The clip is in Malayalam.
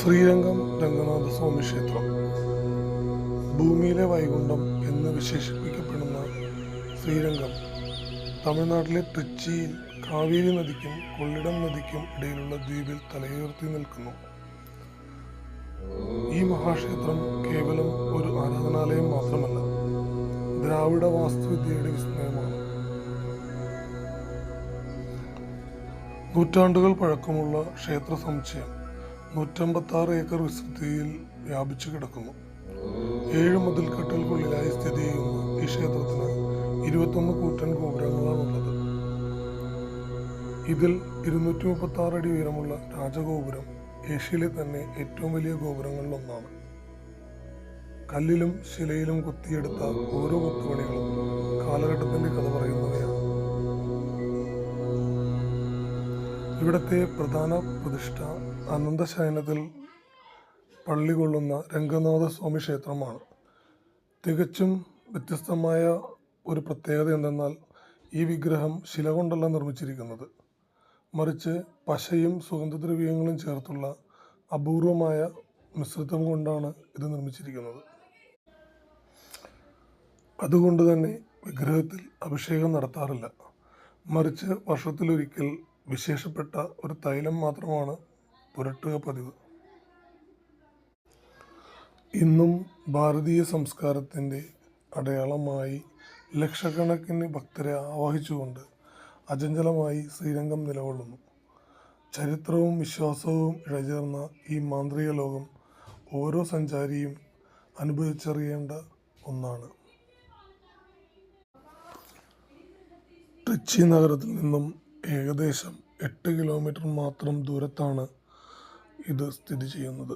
ശ്രീരംഗം രംഗനാഥസ്വാമി ക്ഷേത്രം ഭൂമിയിലെ വൈകുണ്ഠം എന്ന് വിശേഷിപ്പിക്കപ്പെടുന്ന ശ്രീരംഗം തമിഴ്നാട്ടിലെ ട്രിച്ചിയിൽ കാവേരി നദിക്കും കൊള്ളിടം നദിക്കും ഇടയിലുള്ള ദ്വീപിൽ തലയുയർത്തി നിൽക്കുന്നു. ഈ മഹാക്ഷേത്രം കേവലം ഒരു ആരാധനാലയം മാത്രമല്ല, ദ്രാവിഡ വാസ്തുവിദ്യയുടെ വിസ്മയമാണ്. നൂറ്റാണ്ടുകൾ പഴക്കമുള്ള ക്ഷേത്ര സമുച്ചയം 156 ഏക്കർ വിസ്തൃതിയിൽ വ്യാപിച്ചു കിടക്കുന്നു. 7 മതിൽക്കെട്ടുകൾക്കുള്ളിലായി സ്ഥിതി ചെയ്യുന്ന ഈ ക്ഷേത്രത്തിന് 21 കൂറ്റൻ ഗോപുരങ്ങളാണുള്ളത്. ഇതിൽ 236 അടി ഉയരമുള്ള രാജഗോപുരം ഏഷ്യയിലെ തന്നെ ഏറ്റവും വലിയ ഗോപുരങ്ങളിലൊന്നാണ്. കല്ലിലും ശിലയിലും കൊത്തിയെടുത്ത ഓരോ കൊത്തുപണികളും കാലഘട്ടത്തിന്റെ കഥ പറയുന്നവയാണ്. ഇവിടത്തെ പ്രധാന പ്രതിഷ്ഠ അനന്തശയനത്തിൽ പള്ളി കൊള്ളുന്ന രംഗനാഥസ്വാമി ക്ഷേത്രമാണ്. തികച്ചും വ്യത്യസ്തമായ ഒരു പ്രത്യേകത എന്തെന്നാൽ ഈ വിഗ്രഹം ശില കൊണ്ടല്ല നിർമ്മിച്ചിരിക്കുന്നത്, മറിച്ച് പശയും സുഗന്ധദ്രവ്യങ്ങളും ചേർത്തുള്ള അപൂർവമായ മിശ്രിതം കൊണ്ടാണ് ഇത് നിർമ്മിച്ചിരിക്കുന്നത്. അതുകൊണ്ട് തന്നെ വിഗ്രഹത്തിൽ അഭിഷേകം നടത്താറില്ല, മറിച്ച് വർഷത്തിലൊരിക്കൽ വിശേഷപ്പെട്ട ഒരു തൈലം മാത്രമാണ് പുരട്ടുക പതിവ്. ഇന്നും ഭാരതീയ സംസ്കാരത്തിൻ്റെ അടയാളമായി ലക്ഷക്കണക്കിന് ഭക്തരെ ആവാഹിച്ചുകൊണ്ട് അചഞ്ചലമായി ശ്രീരംഗം നിലകൊള്ളുന്നു. ചരിത്രവും വിശ്വാസവും ഇഴചേർന്ന ഈ മാന്ത്രിക ലോകം ഓരോ സഞ്ചാരിയും അനുഭവിച്ചറിയേണ്ട ഒന്നാണ്. ട്രിച്ചി നഗരത്തിൽ നിന്നും ഏകദേശം 8 കിലോമീറ്റർ മാത്രം ദൂരത്താണ് ഇത് സ്ഥിതി ചെയ്യുന്നത്.